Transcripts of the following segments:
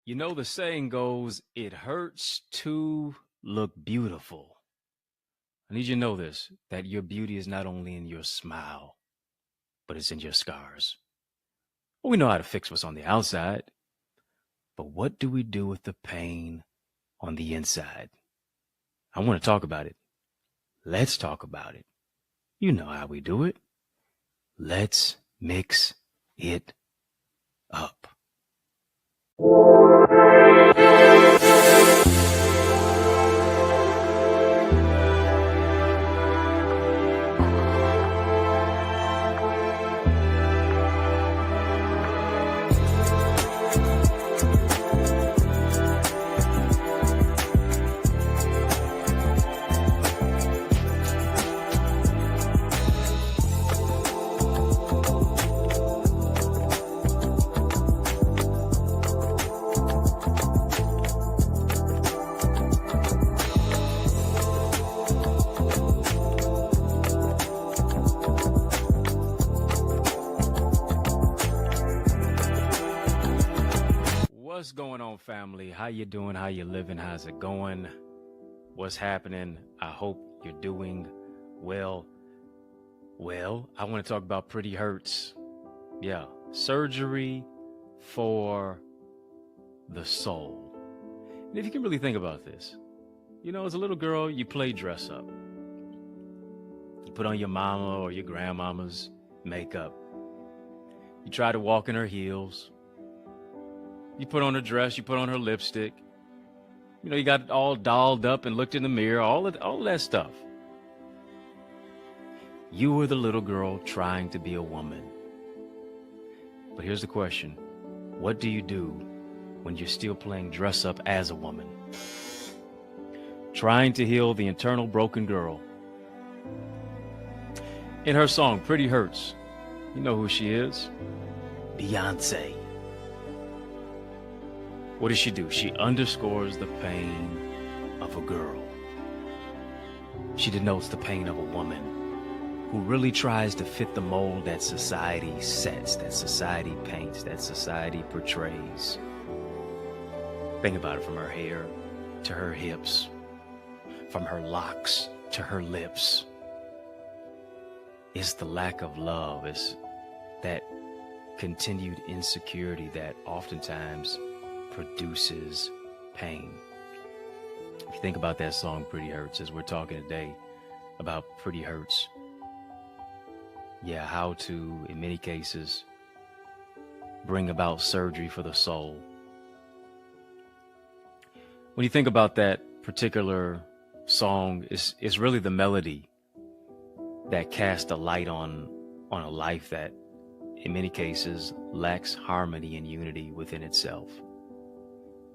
You know, the saying goes, it hurts to look beautiful. I need you to know this, that your beauty is not only in your smile, but it's in your scars. Well, we know how to fix what's on the outside, but what do we do with the pain on the inside? I want to talk about it. Let's talk about it. You know how we do it. Let's mix it up. What's going on, family? How you doing? How you living? How's it going? What's happening? I hope you're doing well. Well, I want to talk about pretty hurts. Yeah, surgery for the soul. And if you can really think about this, you know, as a little girl, you play dress up. You put on your mama or your grandmama's makeup. You try to walk in her heels. You put on her dress, you put on her lipstick. You know, you got all dolled up and looked in the mirror, all of that stuff. You were the little girl trying to be a woman. But here's the question. What do you do when you're still playing dress up as a woman? Trying to heal the internal broken girl. In her song, Pretty Hurts, you know who she is? Beyonce. What does she do? She underscores the pain of a girl. She denotes the pain of a woman who really tries to fit the mold that society sets, that society paints, that society portrays. Think about it, from her hair to her hips, from her locks to her lips. It's the lack of love, it's that continued insecurity that oftentimes produces pain. If you think about that song, Pretty Hurts, as we're talking today about pretty hurts, yeah, how to, in many cases, bring about surgery for the soul. When you think about that particular song, it's really the melody that casts a light on a life that, in many cases, lacks harmony and unity within itself.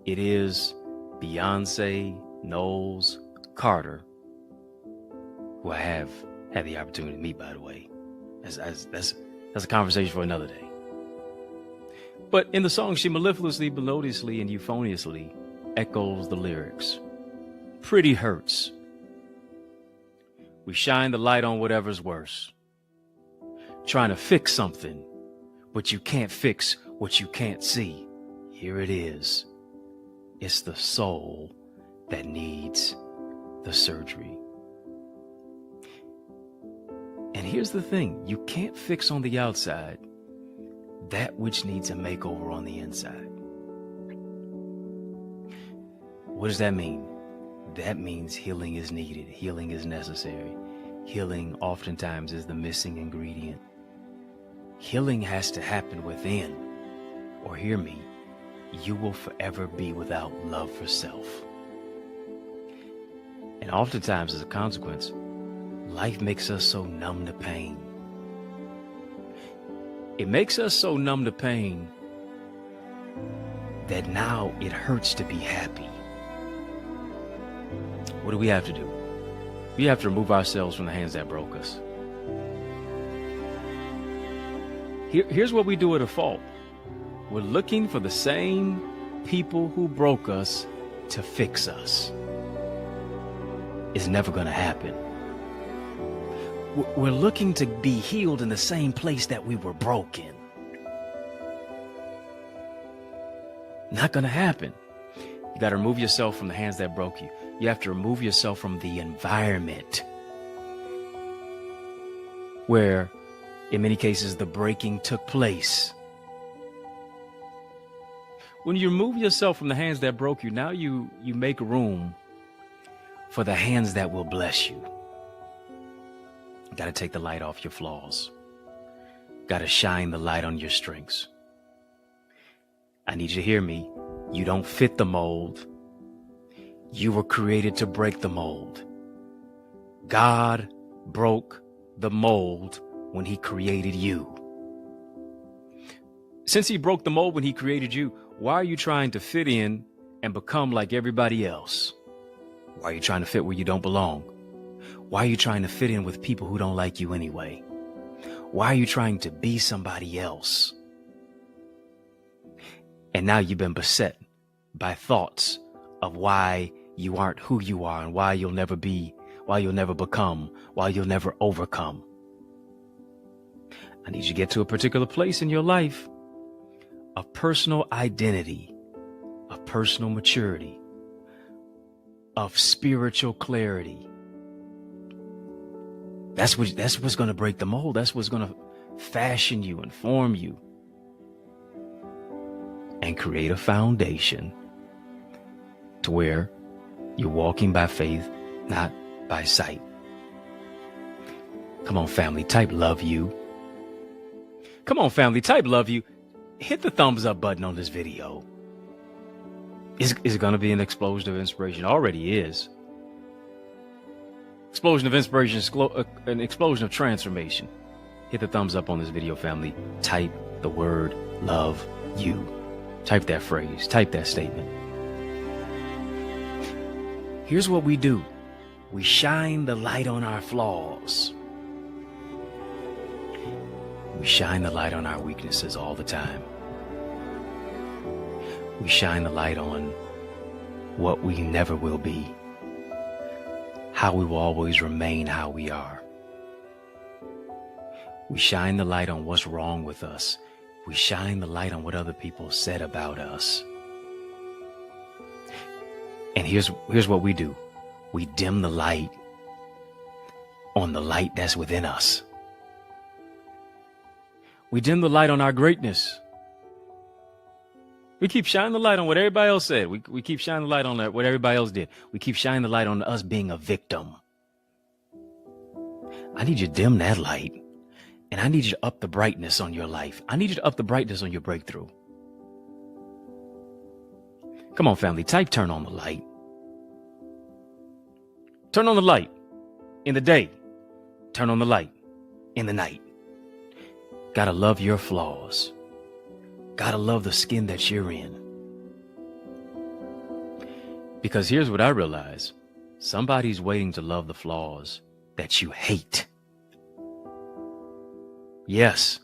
It is Beyonce Knowles Carter, who I have had the opportunity to meet, by the way. That's a conversation for another day. But in the song, she mellifluously, melodiously, and euphoniously echoes the lyrics. Pretty hurts. We shine the light on whatever's worse. Trying to fix something, but you can't fix what you can't see. Here it is. It's the soul that needs the surgery. And here's the thing, you can't fix on the outside that which needs a makeover on the inside. What does that mean? That means healing is needed, healing is necessary. Healing oftentimes is the missing ingredient. Healing has to happen within, or hear me, you will forever be without love for self. And oftentimes, as a consequence, life makes us so numb to pain. It makes us so numb to pain that now it hurts to be happy. What do we have to do? We have to remove ourselves from the hands that broke us. Here's what we do at a fault. We're looking for the same people who broke us to fix us. It's never going to happen. We're looking to be healed in the same place that we were broken. Not going to happen. You got to remove yourself from the hands that broke you. You have to remove yourself from the environment where, in many cases, the breaking took place. When you remove yourself from the hands that broke you, now you make room for the hands that will bless you. You got to take the light off your flaws. Got to shine the light on your strengths. I need you to hear me. You don't fit the mold. You were created to break the mold. God broke the mold when he created you. Since he broke the mold when he created you, why are you trying to fit in and become like everybody else? Why are you trying to fit where you don't belong? Why are you trying to fit in with people who don't like you anyway? Why are you trying to be somebody else? And now you've been beset by thoughts of why you aren't who you are and why you'll never be, why you'll never become, why you'll never overcome. I need you to get to a particular place in your life of personal identity, of personal maturity, of spiritual clarity. That's what's going to break the mold. That's what's going to fashion you and form you and create a foundation to where you're walking by faith, not by sight. Come on, family, type love you. Come on, family, type love you. Hit the thumbs up button on this video. Is it going to be an explosion of inspiration? It already is. Explosion of inspiration, an explosion of transformation. Hit the thumbs up on this video, family. Type the word love you. Type that phrase. Type that statement. Here's what we do. We shine the light on our flaws. We shine the light on our weaknesses all the time. We shine the light on what we never will be, how we will always remain how we are. We shine the light on what's wrong with us. We shine the light on what other people said about us. And here's what we do. We dim the light on the light that's within us. We dim the light on our greatness. We keep shining the light on what everybody else said. We keep shining the light on what everybody else did. We keep shining the light on us being a victim. I need you to dim that light. And I need you to up the brightness on your life. I need you to up the brightness on your breakthrough. Come on, family, type turn on the light. Turn on the light in the day. Turn on the light in the night. Gotta love your flaws. Gotta love the skin that you're in. Because here's what I realize. Somebody's waiting to love the flaws that you hate. Yes.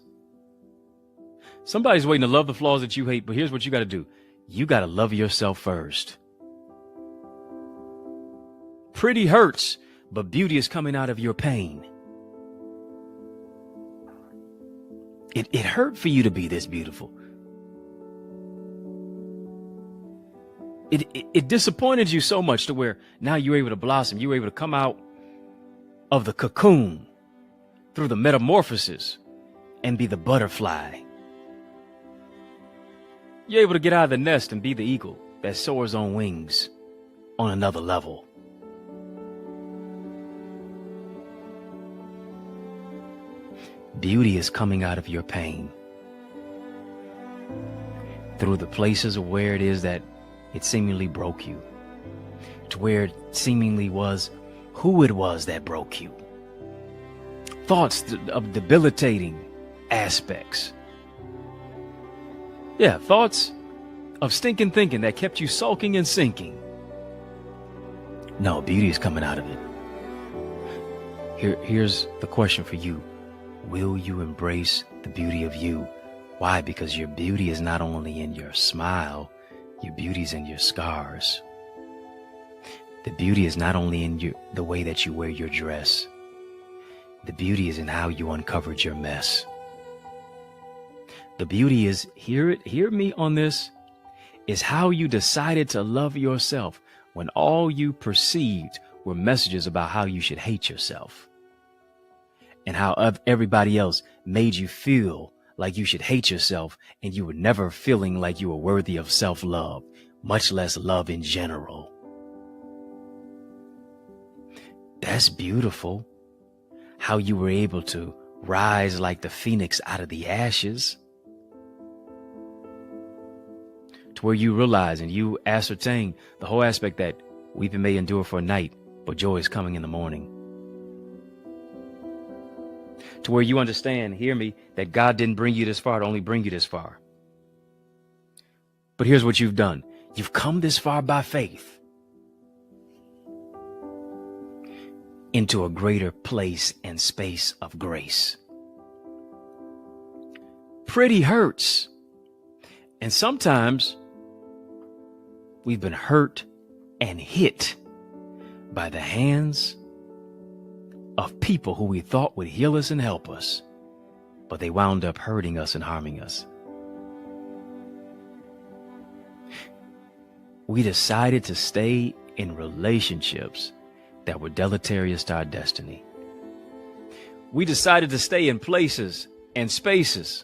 Somebody's waiting to love the flaws that you hate, but here's what you gotta do. You gotta love yourself first. Pretty hurts, but beauty is coming out of your pain. It hurt for you to be this beautiful. It disappointed you so much to where now you're able to blossom. You're able to come out of the cocoon through the metamorphosis and be the butterfly. You're able to get out of the nest and be the eagle that soars on wings on another level. Beauty is coming out of your pain through the places of where it is that it seemingly broke you, to where it seemingly was who it was that broke you. Thoughts of debilitating aspects. Yeah, thoughts of stinking thinking that kept you sulking and sinking. No, beauty is coming out of it. Here's the question for you. Will you embrace the beauty of you? Why? Because your beauty is not only in your smile, your beauty is in your scars. The beauty is not only in the way that you wear your dress. The beauty is in how you uncovered your mess. The beauty is, hear me on this, is how you decided to love yourself when all you perceived were messages about how you should hate yourself, and how everybody else made you feel like you should hate yourself, and you were never feeling like you were worthy of self-love, much less love in general. That's beautiful. How you were able to rise like the phoenix out of the ashes, to where you realize and you ascertain the whole aspect that weeping may endure for a night, but joy is coming in the morning. To where you understand, hear me, that God didn't bring you this far to only bring you this far. But here's what you've done. You've come this far by faith into a greater place and space of grace. Pretty hurts. And sometimes we've been hurt and hit by the hands of people who we thought would heal us and help us, but they wound up hurting us and harming us. We decided to stay in relationships that were deleterious to our destiny. We decided to stay in places and spaces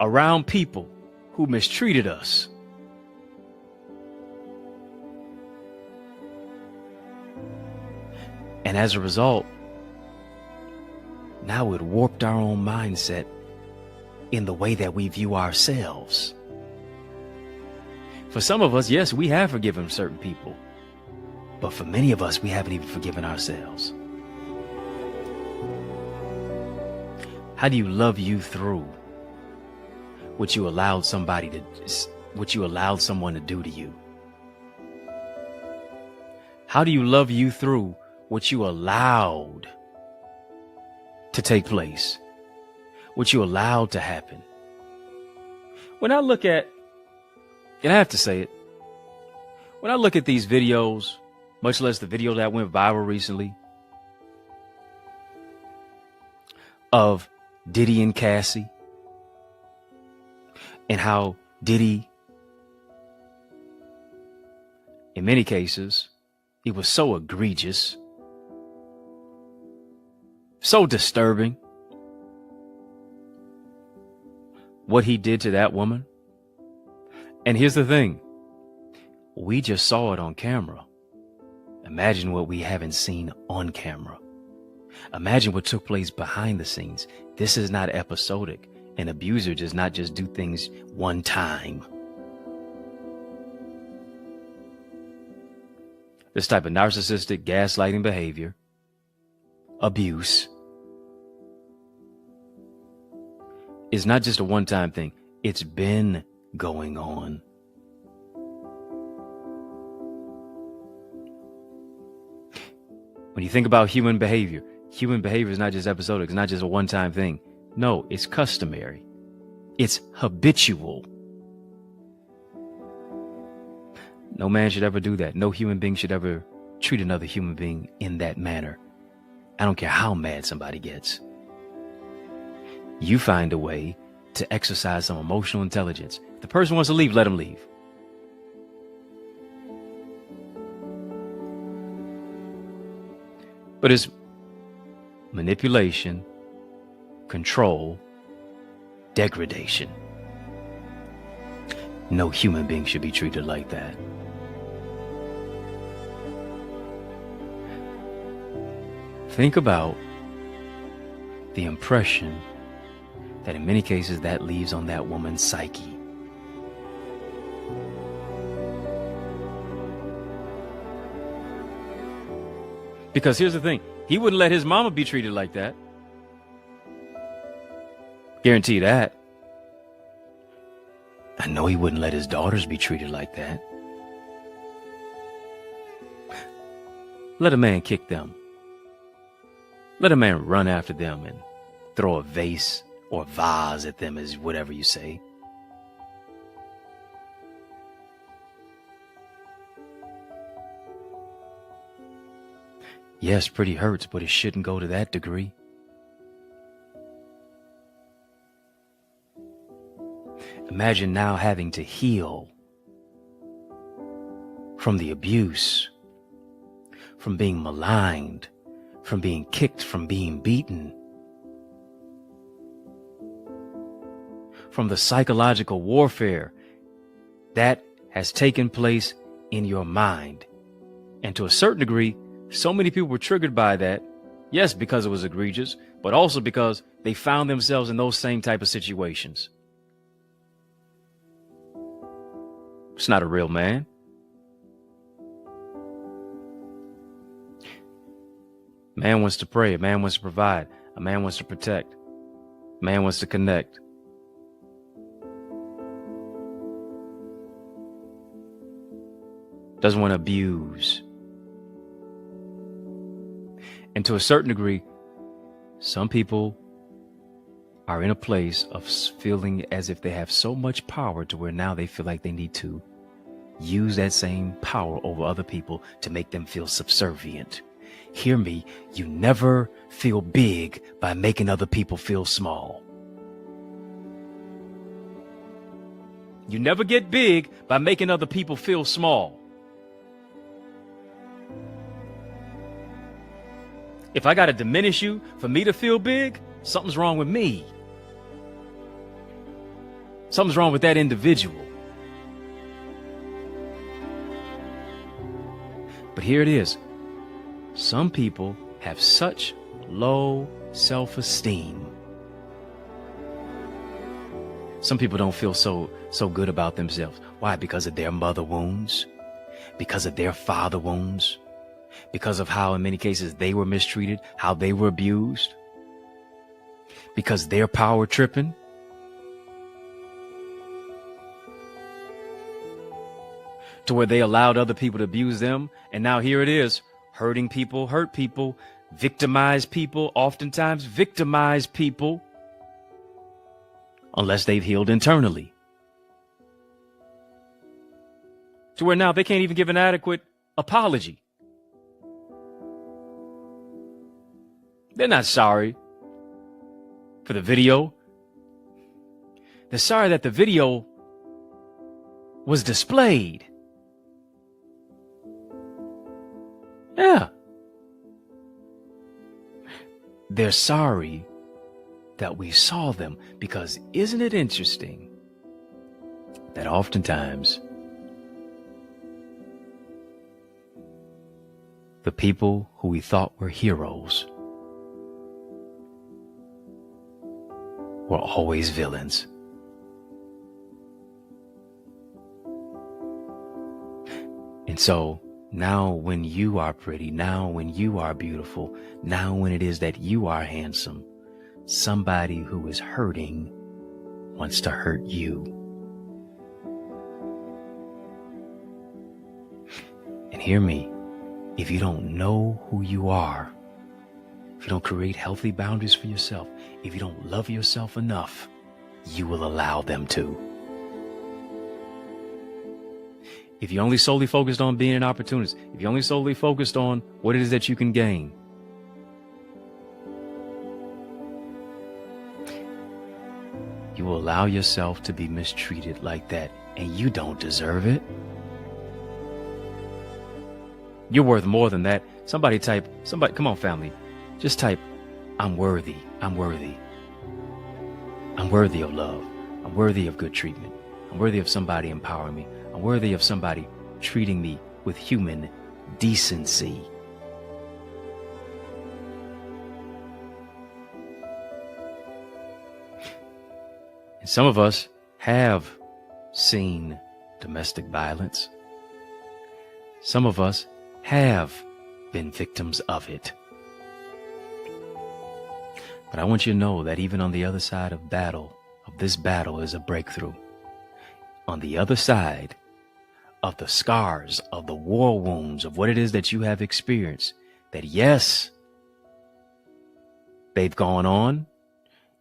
around people who mistreated us. And as a result, now it warped our own mindset in the way that we view ourselves. For some of us, yes, we have forgiven certain people. But for many of us, we haven't even forgiven ourselves. How do you love you through what you allowed someone to do to you? How do you love you through what you allowed to take place, what you allowed to happen? When I look at, and I have to say it, when I look at these videos, much less the video that went viral recently of Diddy and Cassie, and how Diddy, in many cases, it was so egregious, so disturbing, what he did to that woman. And here's the thing, we just saw it on camera. Imagine what we haven't seen on camera. Imagine what took place behind the scenes. This is not episodic. An abuser does not just do things one time. This type of narcissistic gaslighting behavior, abuse, is not just a one-time thing. It's been going on. When you think about human behavior is not just episodic. It's not just a one-time thing. No, it's customary. It's habitual. No man should ever do that. No human being should ever treat another human being in that manner. I don't care how mad somebody gets. You find a way to exercise some emotional intelligence. If the person wants to leave, let them leave. But it's manipulation, control, degradation. No human being should be treated like that. Think about the impression that in many cases that leaves on that woman's psyche. Because here's the thing, he wouldn't let his mama be treated like that. Guarantee that. I know he wouldn't let his daughters be treated like that. Let a man kick them. Let a man run after them and throw a vase or vase at them, as whatever you say. Yes, pretty hurts, but it shouldn't go to that degree. Imagine now having to heal from the abuse, from being maligned, from being kicked, from being beaten, from the psychological warfare that has taken place in your mind. And to a certain degree, so many people were triggered by that. Yes, because it was egregious, but also because they found themselves in those same type of situations. It's not a real man. A man wants to pray. A man wants to provide. A man wants to protect. A man wants to connect. Doesn't want to abuse. And to a certain degree, some people are in a place of feeling as if they have so much power to where now they feel like they need to use that same power over other people to make them feel subservient. Hear me, you never feel big by making other people feel small. You never get big by making other people feel small. If I got to diminish you for me to feel big, something's wrong with me. Something's wrong with that individual. But here it is. Some people have such low self-esteem. Some people don't feel so good about themselves. Why? Because of their mother wounds, because of their father wounds, because of how in many cases they were mistreated, how they were abused, because they're power tripping. To where they allowed other people to abuse them. And now here it is, hurting people, hurt people, victimize people, oftentimes victimize people, unless they've healed internally. To where now they can't even give an adequate apology. They're not sorry for the video. They're sorry that the video was displayed. Yeah. They're sorry that we saw them, because isn't it interesting that oftentimes the people who we thought were heroes were always villains. And so now when you are pretty, now when you are beautiful, now when it is that you are handsome, somebody who is hurting wants to hurt you. And hear me, if you don't know who you are, if you don't create healthy boundaries for yourself, if you don't love yourself enough, you will allow them to. If you're only solely focused on being an opportunist, if you're only solely focused on what it is that you can gain, you will allow yourself to be mistreated like that, and you don't deserve it. You're worth more than that. Somebody, come on, family. Just type, I'm worthy, I'm worthy. I'm worthy of love. I'm worthy of good treatment. I'm worthy of somebody empowering me. I'm worthy of somebody treating me with human decency. And some of us have seen domestic violence. Some of us have been victims of it. But I want you to know that even on the other side of this battle is a breakthrough. On the other side of the scars, of the war wounds, of what it is that you have experienced, that yes, they've gone on.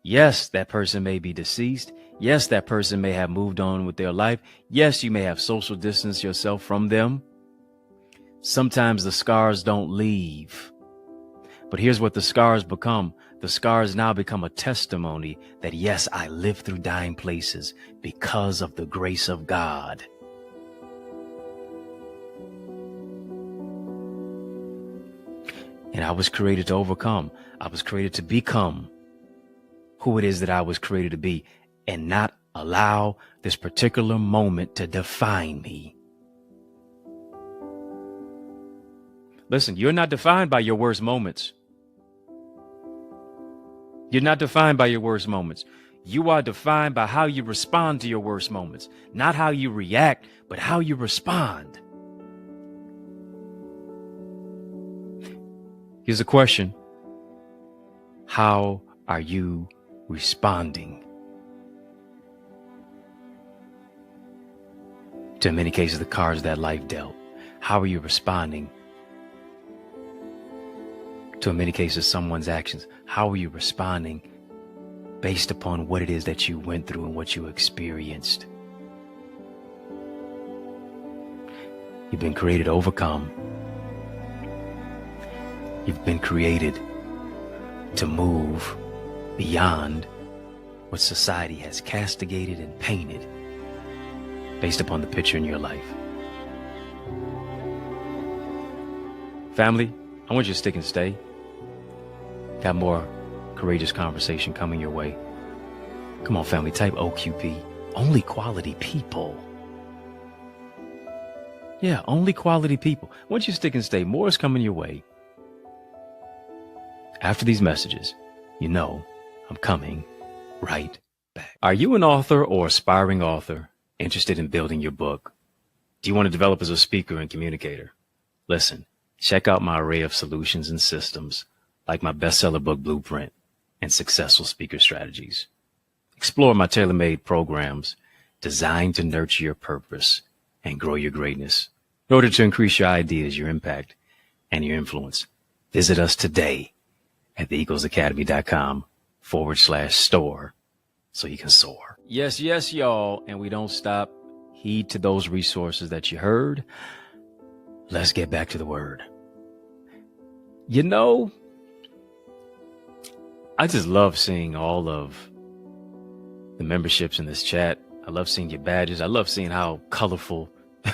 Yes, that person may be deceased. Yes, that person may have moved on with their life. Yes, you may have social distanced yourself from them. Sometimes the scars don't leave. But here's what the scars become. The scars now become a testimony that, yes, I lived through dying places because of the grace of God. And I was created to overcome. I was created to become who it is that I was created to be, and not allow this particular moment to define me. Listen, you're not defined by your worst moments. You're not defined by your worst moments. You are defined by how you respond to your worst moments. Not how you react, but how you respond. Here's a question. How are you responding? To, in many cases, the cards that life dealt. How are you responding to, in many cases, someone's actions? How are you responding based upon what it is that you went through and what you experienced? You've been created to overcome. You've been created to move beyond what society has castigated and painted based upon the picture in your life. Family, I want you to stick and stay. Got more courageous conversation coming your way. Come on, family, type OQP. Only quality people. Yeah, only quality people. I want you to stick and stay. More is coming your way. After these messages, you know I'm coming right back. Are you an author or aspiring author interested in building your book? Do you want to develop as a speaker and communicator? Listen, check out my array of solutions and systems like my bestseller book blueprint and successful speaker strategies. Explore my tailor-made programs designed to nurture your purpose and grow your greatness in order to increase your ideas, your impact, and your influence. Visit us today at theeaglesacademy.com/store so you can soar. Yes, y'all. And we don't stop. Heed to those resources that you heard. Let's get back to the word. You know, I just love seeing all of the memberships in this chat. I love seeing your badges. I love seeing how colorful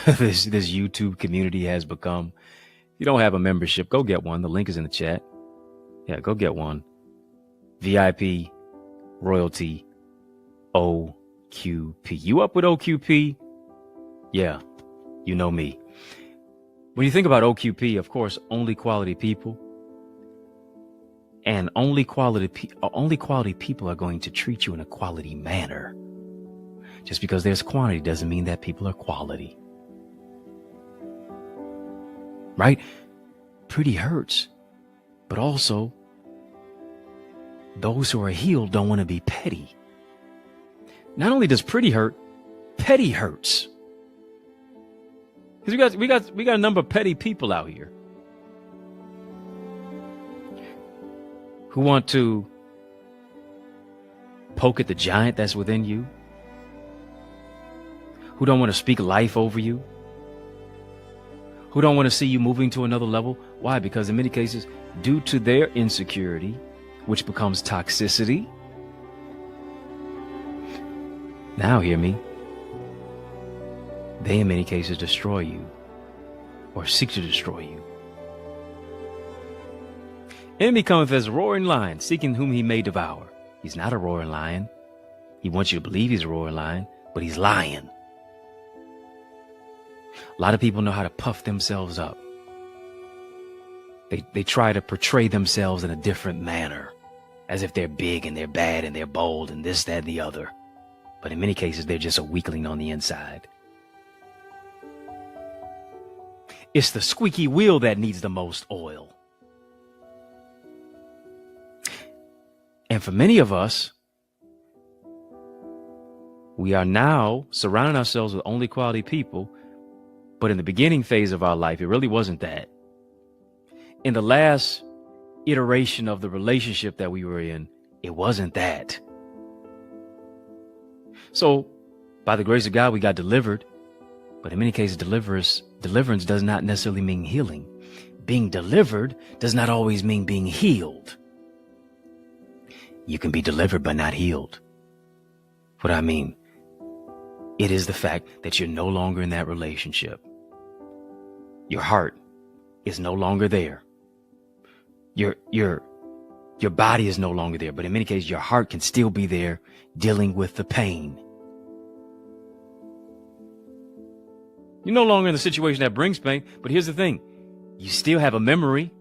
this YouTube community has become. If you don't have a membership, go get one. The link is in the chat. Yeah, go get one. VIP, royalty, OQP. You up with OQP? Yeah, you know me. When you think about OQP, of course, only quality people. And only quality people are going to treat you in a quality manner. Just because there's quantity doesn't mean that people are quality. Right? Pretty hurts. But also, those who are healed don't want to be petty. Not only does pretty hurt, petty hurts. Because we got a number of petty people out here who want to poke at the giant that's within you, who don't want to speak life over you, who don't want to see you moving to another level. Why? Because in many cases, due to their insecurity, which becomes toxicity. Now hear me. They in many cases destroy you or seek to destroy you. Enemy cometh as a roaring lion, seeking whom he may devour. He's not a roaring lion. He wants you to believe he's a roaring lion, but he's lying. A lot of people know how to puff themselves up. They try to portray themselves in a different manner, as if they're big and they're bad and they're bold and this, that, and the other. But in many cases, they're just a weakling on the inside. It's the squeaky wheel that needs the most oil. And for many of us, we are now surrounding ourselves with only quality people. But in the beginning phase of our life, it really wasn't that. In the last iteration of the relationship that we were in, it wasn't that. So by the grace of God, we got delivered. But in many cases, deliverance does not necessarily mean healing. Being delivered does not always mean being healed. you can be delivered but not healed. What I mean, it is the fact that you're no longer in that relationship. Your heart is no longer there. Your body is no longer there, but in many cases, your heart can still be there dealing with the pain. You're no longer in the situation that brings pain, but here's the thing. You still have a memory.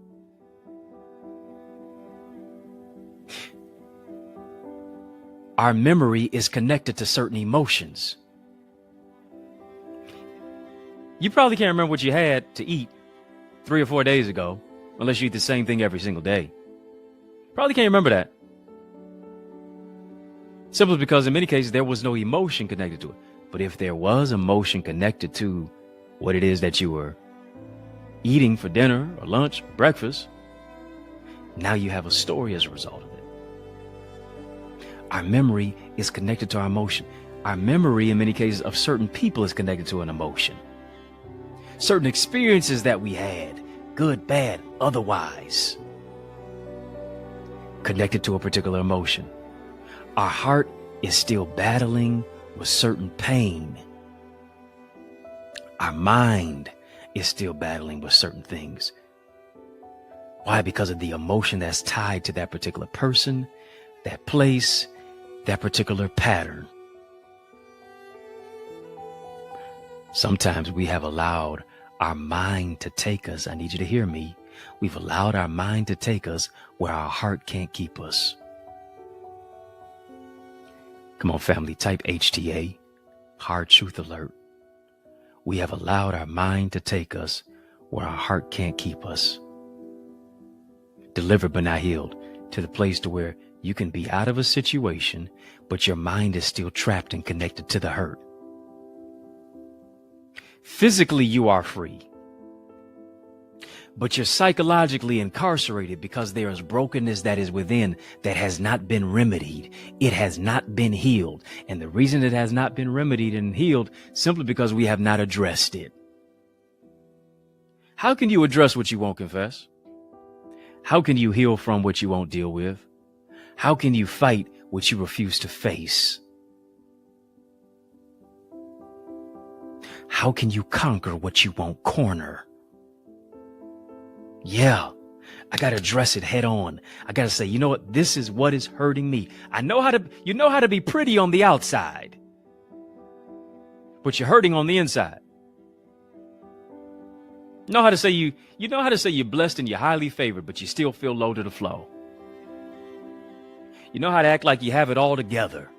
Our memory is connected to certain emotions. You probably can't remember what you had to eat 3 or 4 days ago, unless you eat the same thing every single day. Probably can't remember that. Simply because in many cases there was no emotion connected to it. But if there was emotion connected to what it is that you were eating for dinner or lunch, or breakfast, now you have a story as a result of it. Our memory is connected to our emotion. Our memory, in many cases, of certain people is connected to an emotion. Certain experiences that we had, good, bad, otherwise, connected to a particular emotion. Our heart is still battling with certain pain. Our mind is still battling with certain things. Why? Because of the emotion that's tied to that particular person, that place, that particular pattern. Sometimes we have allowed our mind to take us. I need you to hear me. We've allowed our mind to take us where our heart can't keep us. Come on, family, type HTA, Hard Truth Alert. We have allowed our mind to take us where our heart can't keep us. Delivered but not healed, to the place to where you can be out of a situation, but your mind is still trapped and connected to the hurt. Physically, you are free, but you're psychologically incarcerated because there is brokenness that is within that has not been remedied. It has not been healed. And the reason it has not been remedied and healed, simply because we have not addressed it. How can you address what you won't confess? How can you heal from what you won't deal with? How can you fight what you refuse to face? How can you conquer what you won't corner? Yeah, I got to address it head on. I got to say, you know what? This is what is hurting me. You know how to be pretty on the outside, but you're hurting on the inside. You know how to say you're blessed and you're highly favored, but you still feel low to the flow. You know how to act like you have it all together.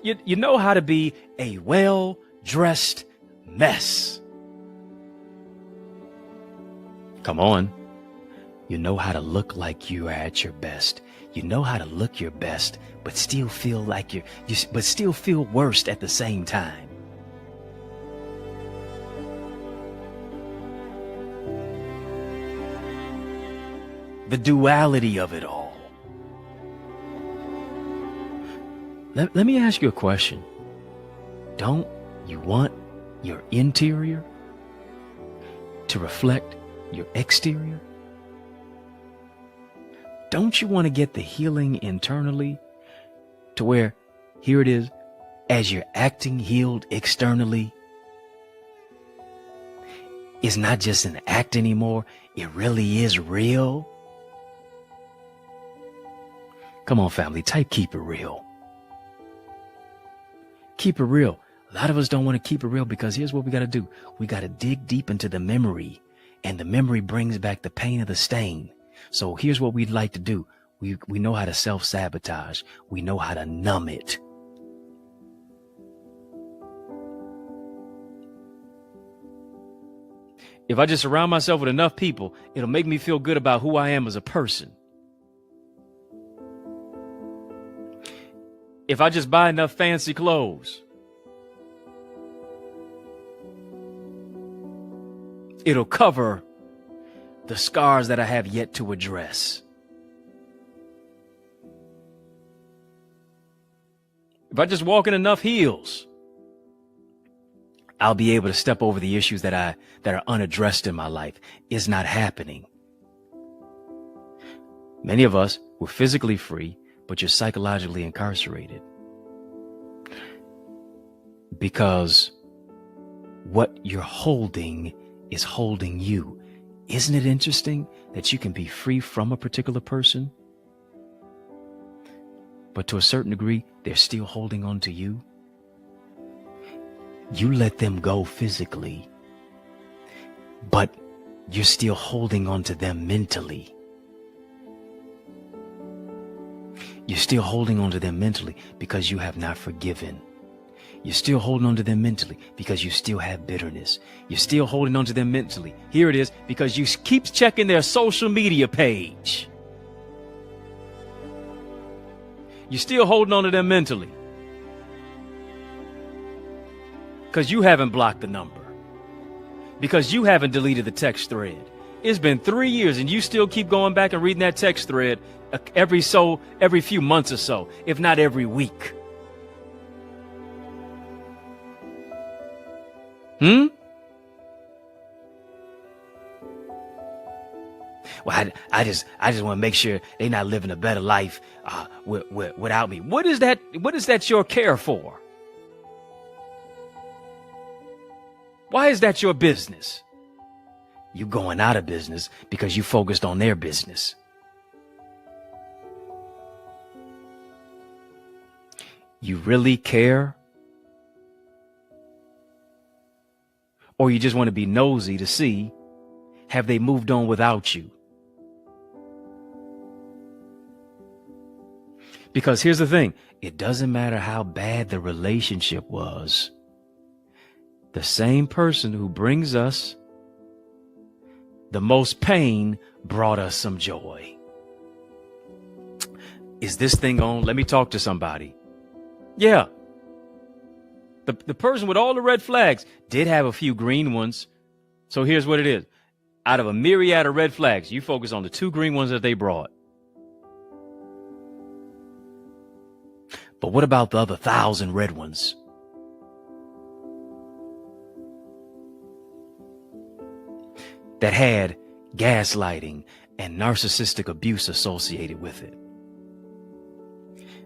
You know how to be a well-dressed mess. Come on. You know how to look like you are at your best. You know how to look your best, but still feel like but still feel worst at the same time. The duality of it all. Let me ask you a question. Don't you want your interior to reflect your exterior? Don't you want to get the healing internally to where, here it is, as you're acting healed externally, it's not just an act anymore, it really is real? Come on, family, type keep it real. Keep it real. A lot of us don't want to keep it real because here's what we got to do. We got to dig deep into the memory, and the memory brings back the pain of the stain. So here's what we'd like to do. We know how to self-sabotage. We know how to numb it. If I just surround myself with enough people, it'll make me feel good about who I am as a person. If I just buy enough fancy clothes, it'll cover the scars that I have yet to address. If I just walk in enough heels, I'll be able to step over the issues that are unaddressed in my life. It's not happening. Many of us, We're physically free, but you're psychologically incarcerated. Because what you're holding is holding you. Isn't it interesting that you can be free from a particular person, but to a certain degree, they're still holding on to you? You let them go physically, but you're still holding on to them mentally. You're still holding on to them mentally because you have not forgiven. You're still holding on to them mentally because you still have bitterness. You're still holding on to them mentally. Here it is, because you keep checking their social media page. You're still holding on to them mentally because you haven't blocked the number, because you haven't deleted the text thread. It's been 3 years and you still keep going back and reading that text thread every few months or so, if not every week. Well, I just want to make sure they're not living a better life without me. What is that? What is that your care for? Why is that your business? You going out of business because you focused on their business. You really care? Or you just want to be nosy to see, have they moved on without you? Because here's the thing, it doesn't matter how bad the relationship was. The same person who brings us the most pain brought us some joy. Is this thing on? Let me talk to somebody. Yeah. The person with all the red flags did have a few green ones. So here's what it is. Out of a myriad of red flags, you focus on the 2 green ones that they brought. But what about the other 1,000 red ones? That had gaslighting and narcissistic abuse associated with it.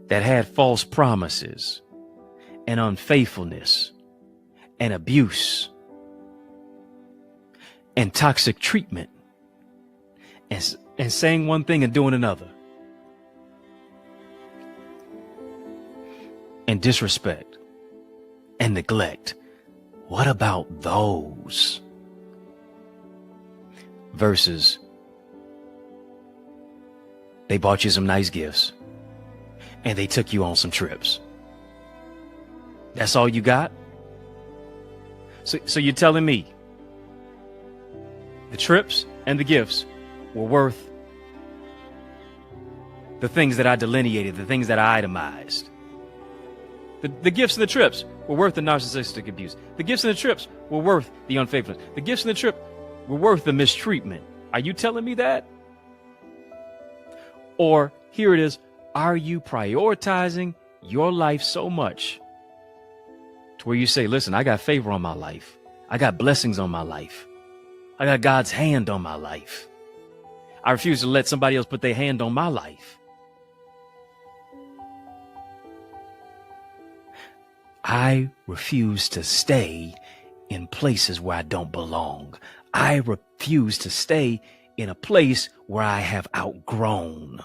That had false promises and unfaithfulness and abuse and toxic treatment and saying one thing and doing another. And disrespect and neglect. What about those? Versus they bought you some nice gifts and they took you on some trips. That's all you got? So you're telling me the trips and the gifts were worth the things that I delineated, the things that I itemized. The gifts and the trips were worth the narcissistic abuse. The gifts and the trips were worth the unfaithfulness. The gifts and the trip were worth the mistreatment. Are you telling me that? Or here it is, are you prioritizing your life so much to where you say, listen, I got favor on my life. I got blessings on my life. I got God's hand on my life. I refuse to let somebody else put their hand on my life. I refuse to stay in places where I don't belong. I refuse to stay in a place where I have outgrown.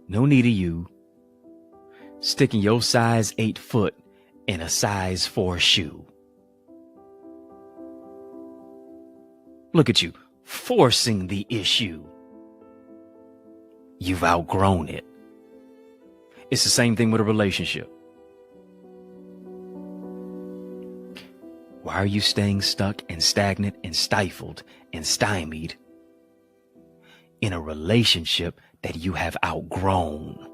No need of you sticking your size 8 foot in a size 4 shoe. Look at you, forcing the issue. You've outgrown it. It's the same thing with a relationship. Why are you staying stuck and stagnant and stifled and stymied in a relationship that you have outgrown?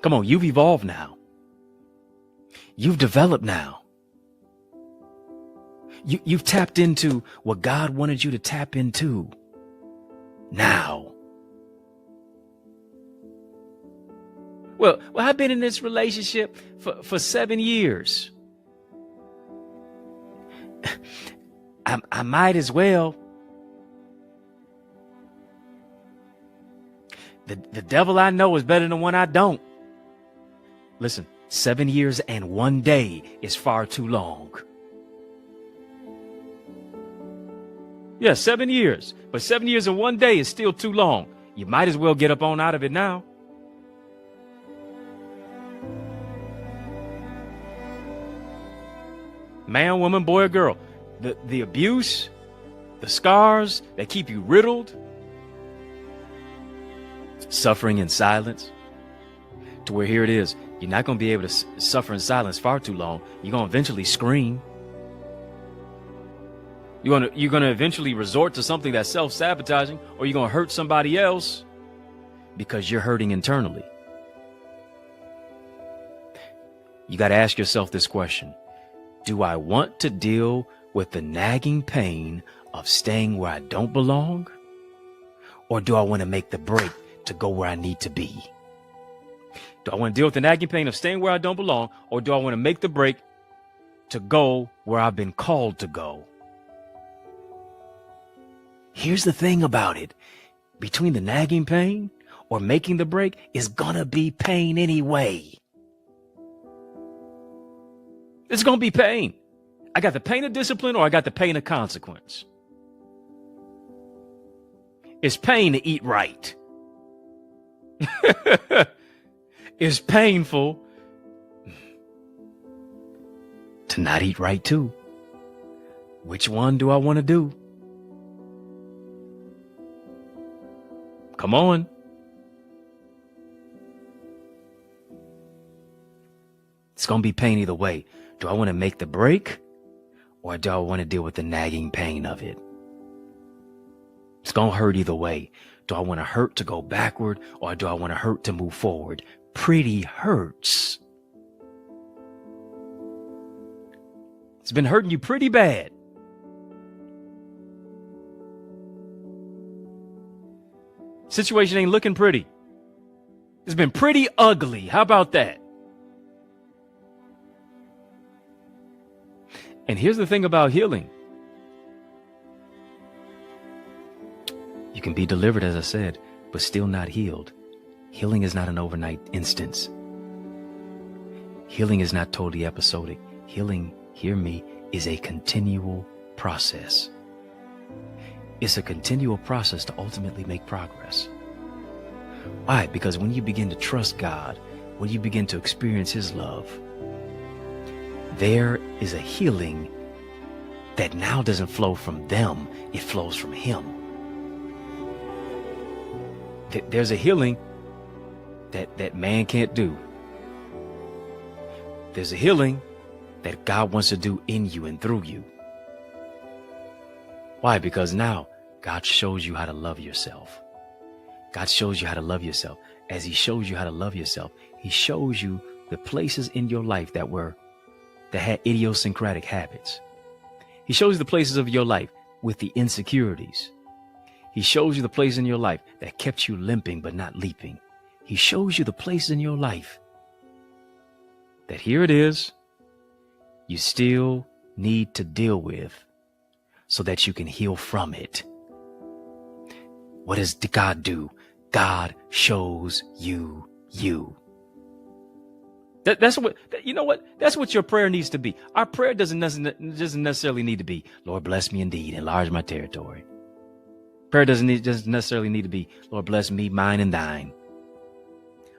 Come on, you've evolved now. You've developed now. You've tapped into what God wanted you to tap into now. Well, I've been in this relationship for 7 years. I might as well. The devil I know is better than one I don't. Listen, 7 years and 1 day is far too long. Yeah, 7 years. But 7 years and 1 day is still too long. You might as well get up on out of it now. Man, woman, boy, or girl. The abuse, the scars that keep you riddled, suffering in silence, to where here it is. You're not going to be able to suffer in silence far too long. You're going to eventually scream. You're going to eventually resort to something that's self-sabotaging, or you're going to hurt somebody else because you're hurting internally. You got to ask yourself this question. Do I want to deal with the nagging pain of staying where I don't belong? Or do I want to make the break to go where I need to be? Do I want to deal with the nagging pain of staying where I don't belong? Or do I want to make the break to go where I've been called to go? Here's the thing about it. Between the nagging pain or making the break is gonna be pain anyway. It's gonna be pain. I got the pain of discipline or I got the pain of consequence. It's pain to eat right. It's painful to not eat right too. Which one do I want to do? Come on. It's going to be pain either way. Do I want to make the break or do I want to deal with the nagging pain of it? It's going to hurt either way. Do I want to hurt to go backward or do I want to hurt to move forward? Pretty hurts. It's been hurting you pretty bad. Situation ain't looking pretty. It's been pretty ugly. How about that? And here's the thing about healing. You can be delivered, as I said, but still not healed. Healing is not an overnight instance. Healing is not totally episodic. Healing, hear me, is a continual process. It's a continual process to ultimately make progress. Why? Because when you begin to trust God, when you begin to experience His love, there is a healing that now doesn't flow from them, it flows from Him. There's a healing that man can't do. There's a healing that God wants to do in you and through you. Why? Because now God shows you how to love yourself. God shows you how to love yourself. As He shows you how to love yourself, He shows you the places in your life that had idiosyncratic habits. He shows you the places of your life with the insecurities. He shows you the places in your life that kept you limping but not leaping. He shows you the places in your life that here it is, you still need to deal with so that you can heal from it. What does God do? God shows you you. That's what, you know what? That's what your prayer needs to be. Our prayer doesn't necessarily need to be, Lord, bless me indeed, enlarge my territory. Prayer doesn't necessarily need to be, Lord, bless me, mine, and thine.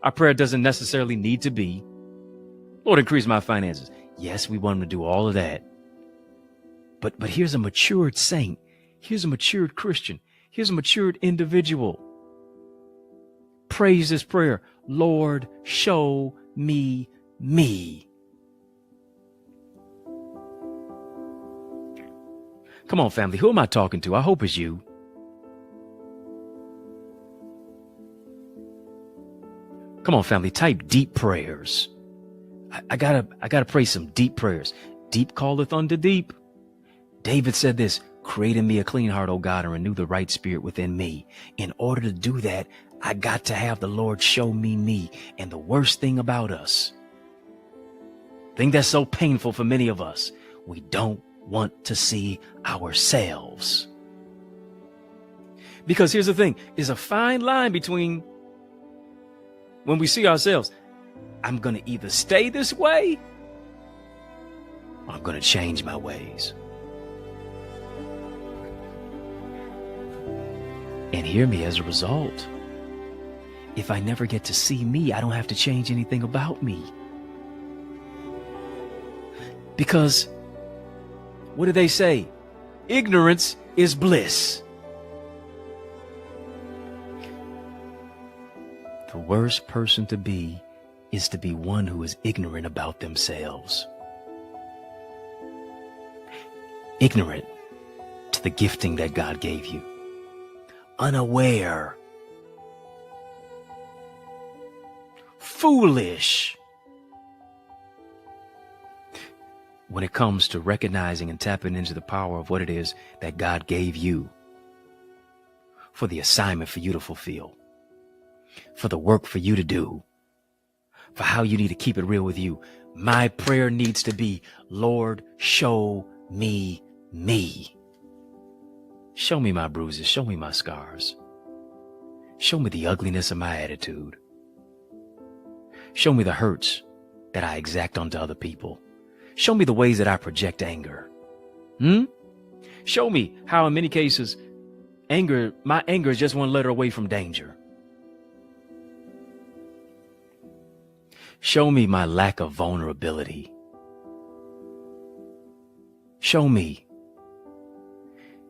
Our prayer doesn't necessarily need to be, Lord, increase my finances. Yes, we want Him to do all of that. But here's a matured saint. Here's a matured Christian. Here's a matured individual. Praise this prayer. Lord, show me me. Come on, family. Who am I talking to? I hope it's you. Come on, family. Type deep prayers. I gotta pray some deep prayers. Deep calleth unto deep. David said this, create in me a clean heart, O God, and renew the right spirit within me. In order to do that, I got to have the Lord show me me. And the worst thing about us, thing that's so painful for many of us, we don't want to see ourselves. Because here's the thing, is a fine line between when we see ourselves, I'm going to either stay this way or I'm going to change my ways. And hear me, as a result, if I never get to see me, I don't have to change anything about me. Because what do they say? Ignorance is bliss. The worst person to be is to be one who is ignorant about themselves. Ignorant to the gifting that God gave you. Unaware. Foolish. When it comes to recognizing and tapping into the power of what it is that God gave you for the assignment for you to fulfill, for the work for you to do, for how you need to keep it real with you. My prayer needs to be, Lord, show me me. Show me my bruises. Show me my scars. Show me the ugliness of my attitude. Show me the hurts that I exact onto other people. Show me the ways that I project anger. Show me how in many cases, my anger is just one letter away from danger. Show me my lack of vulnerability. Show me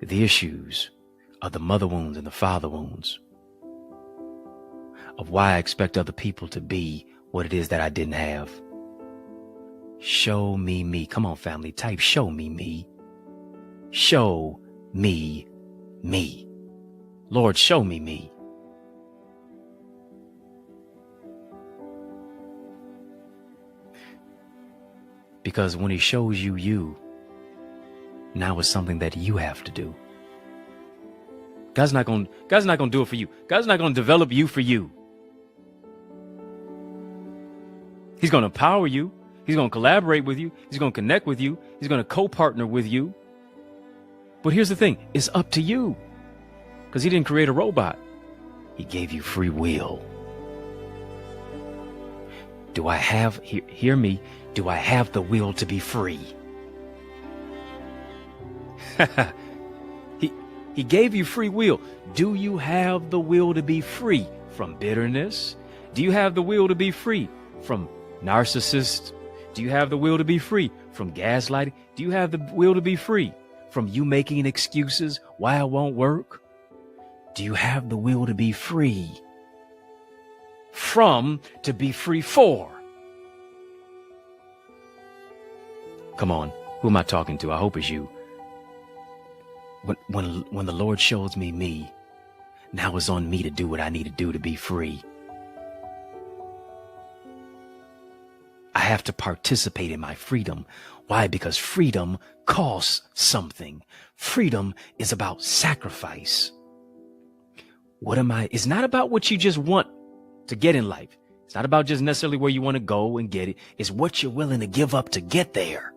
the issues of the mother wounds and the father wounds, of why I expect other people to be what it is that I didn't have. Show me me. Come on, family, type show me me. Show me me. Lord, show me me. Because when he shows you you, now it's something that you have to do. God's not going to do it for you. God's not going to develop you for you. He's going to empower you. He's going to collaborate with you. He's going to connect with you. He's going to co-partner with you. But here's the thing. It's up to you. Because he didn't create a robot. He gave you free will. Do I have, hear me, do I have the will to be free? He gave you free will. Do you have the will to be free from bitterness? Do you have the will to be free from narcissists? Do you have the will to be free from gaslighting? Do you have the will to be free from you making excuses why it won't work? Do you have the will to be free from to be free for? Come on, who am I talking to? I hope it's you. When the Lord shows me me, now it's on me to do what I need to do to be free. I have to participate in my freedom. Why? Because freedom costs something. Freedom is about sacrifice. It's not about what you just want to get in life. It's not about just necessarily where you want to go and get it. It's what you're willing to give up to get there.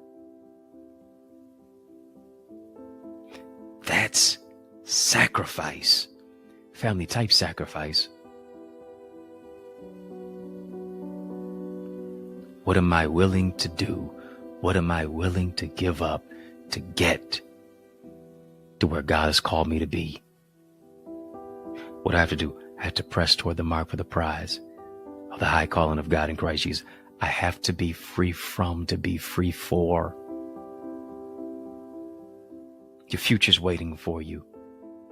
That's sacrifice. Family, type sacrifice. What am I willing to do? What am I willing to give up to get to where God has called me to be? What do I have to do? I have to press toward the mark for the prize of the high calling of God in Christ Jesus. I have to be free from to be free for. Your future's waiting for you,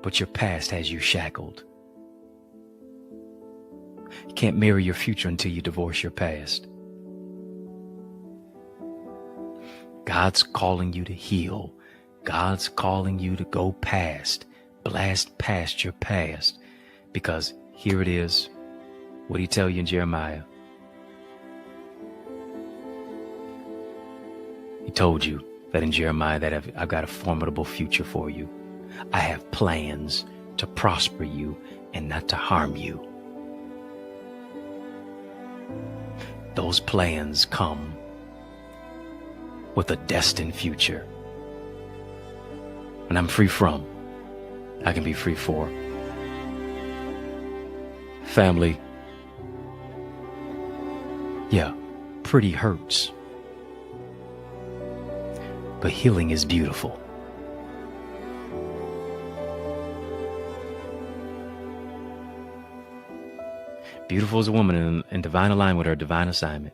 but your past has you shackled. You can't mirror your future until you divorce your past. God's calling you to heal. God's calling you to go past, blast past your past. Because here it is. What did he tell you in Jeremiah? He told you that in Jeremiah that I've got a formidable future for you. I have plans to prosper you and not to harm you. Those plans come with a destined future. When I'm free from, I can be free for. Family, yeah, pretty hurts. But healing is beautiful. Beautiful is a woman in divine alignment with her divine assignment.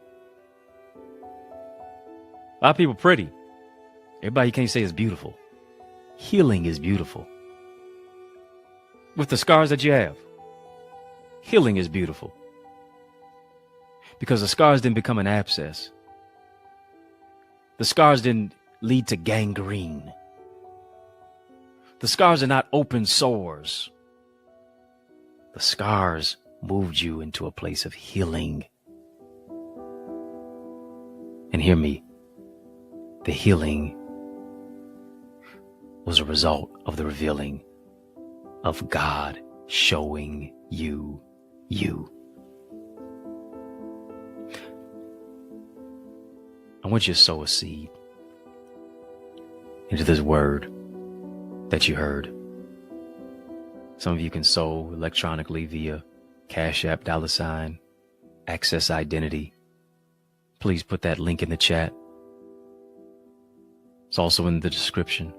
A lot of people pretty. Everybody you can't say is beautiful. Healing is beautiful. With the scars that you have, healing is beautiful. Because the scars didn't become an abscess. The scars didn't lead to gangrene. The scars are not open sores. The scars moved you into a place of healing. And hear me, the healing was a result of the revealing of God showing you you. I want you to sow a seed into this word that you heard. Some of you can sow electronically via Cash App, $ Access Identity. Please put that link in the chat. It's also in the description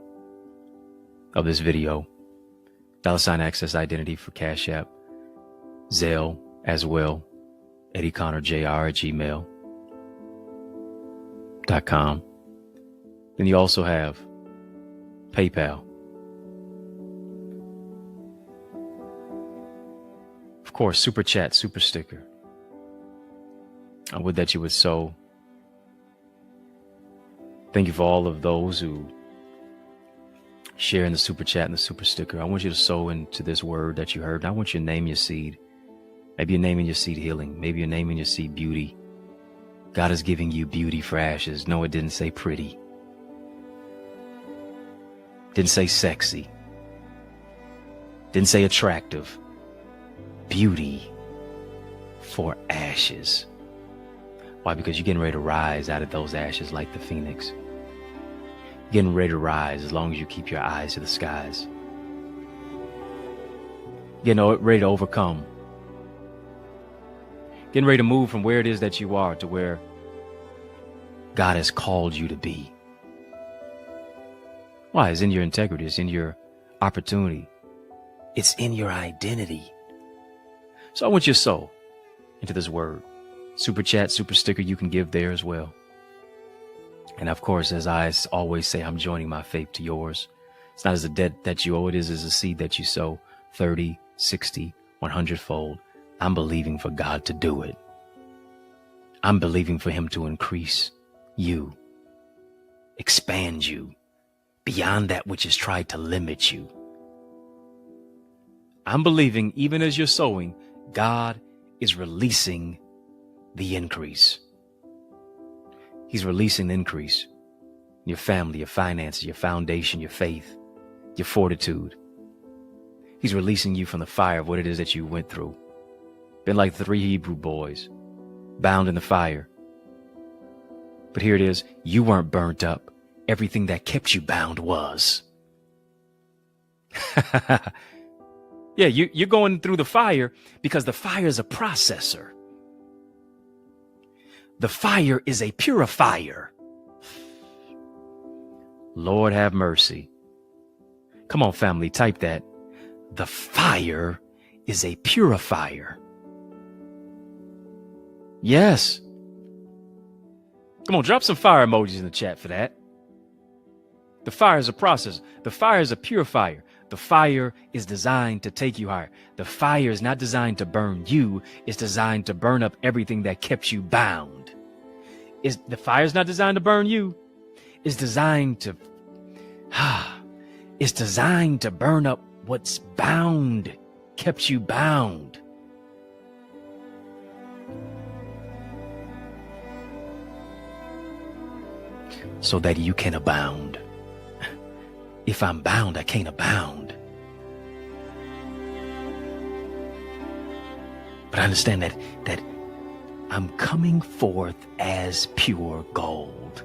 of this video. $ Access Identity for Cash App. Zelle as well. EddieConnorJr at gmail.com. Then you also have PayPal. Of course, Super Chat, Super Sticker. I would that you would sow. Thank you for all of those who share in the Super Chat and the Super Sticker. I want you to sow into this word that you heard. I want you to name your seed. Maybe you're naming your seed healing. Maybe you're naming your seed beauty. God is giving you beauty for ashes. No, it didn't say pretty. Didn't say sexy. Didn't say attractive. Beauty for ashes. Why? Because you're getting ready to rise out of those ashes like the phoenix. You're getting ready to rise as long as you keep your eyes to the skies. Getting ready to overcome. Getting ready to move from where it is that you are to where God has called you to be. Why? It's in your integrity. It's in your opportunity. It's in your identity. So I want you to sow into this word. Super Chat, Super Sticker, you can give there as well. And of course, as I always say, I'm joining my faith to yours. It's not as a debt that you owe, it is as a seed that you sow 30, 60, 100-fold. I'm believing for God to do it. I'm believing for him to increase you, expand you beyond that which has tried to limit you. I'm believing even as you're sowing, God is releasing the increase. He's releasing the increase in your family, your finances, your foundation, your faith, your fortitude. He's releasing you from the fire of what it is that you went through. Been like the 3 Hebrew boys, bound in the fire. But here it is, you weren't burnt up. Everything that kept you bound was. Yeah, you're going through the fire because the fire is a processor. The fire is a purifier. Lord have mercy. Come on, family, type that. The fire is a purifier. Yes. Come on, drop some fire emojis in the chat for that. The fire is a process. The fire is a purifier. The fire is designed to take you higher. The fire is not designed to burn you. It's designed to burn up everything that kept you bound. The fire is not designed to burn you. It's designed to, it's designed to burn up what's bound, kept you bound. So that you can abound. If I'm bound, I can't abound. But I understand that I'm coming forth as pure gold.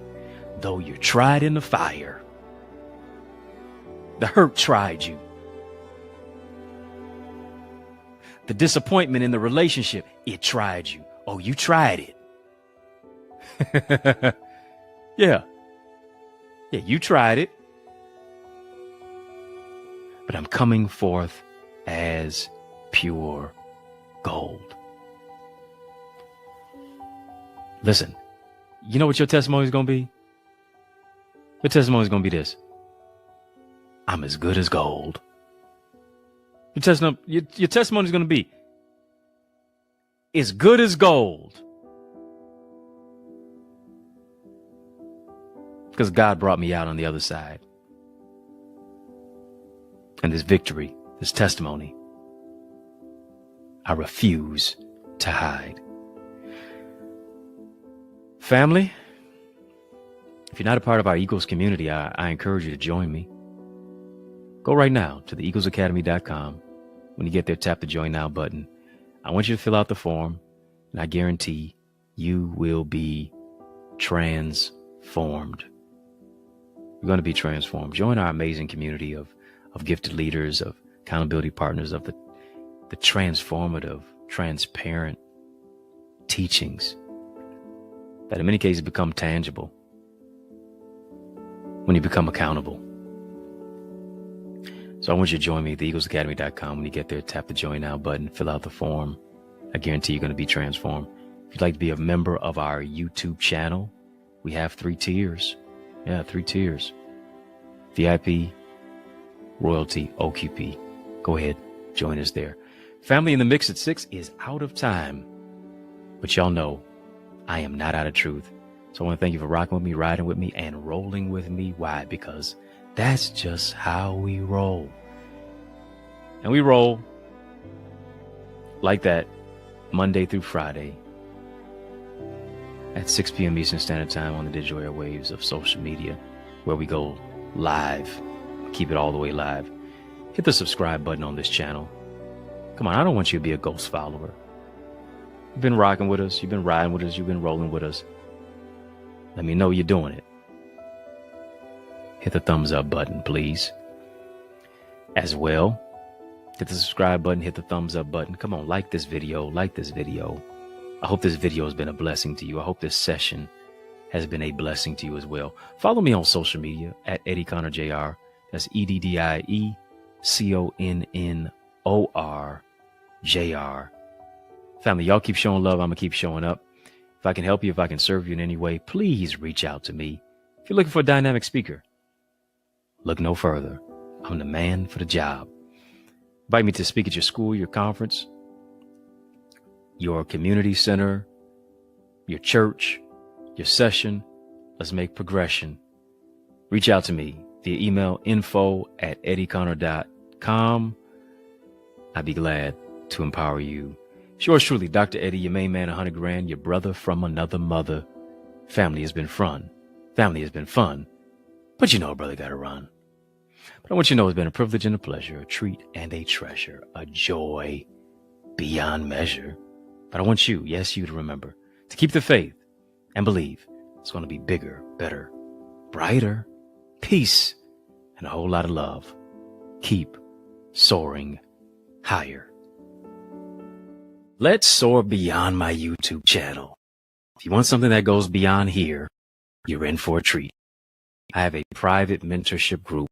Though you're tried in the fire, The hurt tried you. The disappointment in the relationship, it tried you. Oh, you tried it. Yeah. Yeah, you tried it. But I'm coming forth as pure gold. Listen, you know what your testimony is going to be? Your testimony is going to be this. I'm as good as gold. Your testimony is going to be as good as gold. Because God brought me out on the other side. And this victory, this testimony, I refuse to hide. Family, if you're not a part of our Eagles community, I encourage you to join me. Go right now to theeaglesacademy.com. When you get there, tap the Join Now button. I want you to fill out the form, and I guarantee you will be transformed. You're going to be transformed. Join our amazing community of gifted leaders, of accountability partners, of the transformative, transparent teachings that in many cases become tangible when you become accountable. So I want you to join me at theeaglesacademy.com. When you get there, tap the Join Now button, fill out the form. I guarantee you're going to be transformed. If you'd like to be a member of our YouTube channel, we have 3 tiers. Yeah, 3 tiers. VIP, Royalty, OQP. Go ahead, join us there. Family in the Mix at 6 is out of time. But y'all know I am not out of truth. So I want to thank you for rocking with me, riding with me, and rolling with me. Why? Because that's just how we roll. And we roll like that Monday through Friday at 6 p.m. Eastern Standard Time on the digital airwaves of social media, where we go live. Keep it all the way live. Hit the subscribe button on this channel. Come on, I don't want you to be a ghost follower. You've been rocking with us. You've been riding with us. You've been rolling with us. Let me know you're doing it. Hit the thumbs up button, please. As well, hit the subscribe button, hit the thumbs up button. Come on, like this video, like this video. I hope this video has been a blessing to you. I hope this session has been a blessing to you as well. Follow me on social media at EddieConnorJr. That's EddieConnorJr. Family, y'all keep showing love. I'm going to keep showing up. If I can help you, if I can serve you in any way, please reach out to me. If you're looking for a dynamic speaker, look no further. I'm the man for the job. Invite me to speak at your school, your conference, your community center, your church, your session. Let's make progression. Reach out to me via email, info@eddieconnor.com. I'd be glad to empower you. It's yours truly, Dr. Eddie, your main man, 100 grand, your brother from another mother. Family has been fun. Family has been fun. But you know a brother got to run. But I want you to know it's been a privilege and a pleasure, a treat and a treasure, a joy beyond measure. But I want you, yes, you to remember to keep the faith and believe it's going to be bigger, better, brighter, peace, and a whole lot of love. Keep soaring higher. Let's soar beyond my YouTube channel. If you want something that goes beyond here, you're in for a treat. I have a private mentorship group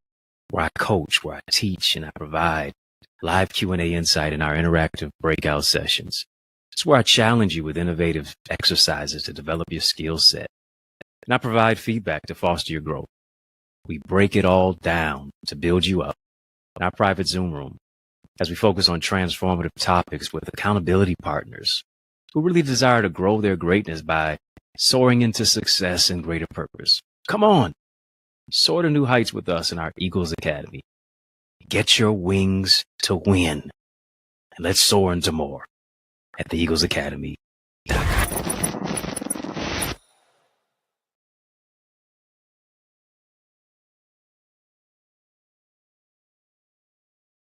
where I coach, where I teach, and I provide live Q&A insight in our interactive breakout sessions. It's where I challenge you with innovative exercises to develop your skill set. And I provide feedback to foster your growth. We break it all down to build you up in our private Zoom room as we focus on transformative topics with accountability partners who really desire to grow their greatness by soaring into success and greater purpose. Come on, soar to new heights with us in our Eagles Academy. Get your wings to win, and let's soar into more at theeaglesacademy.com.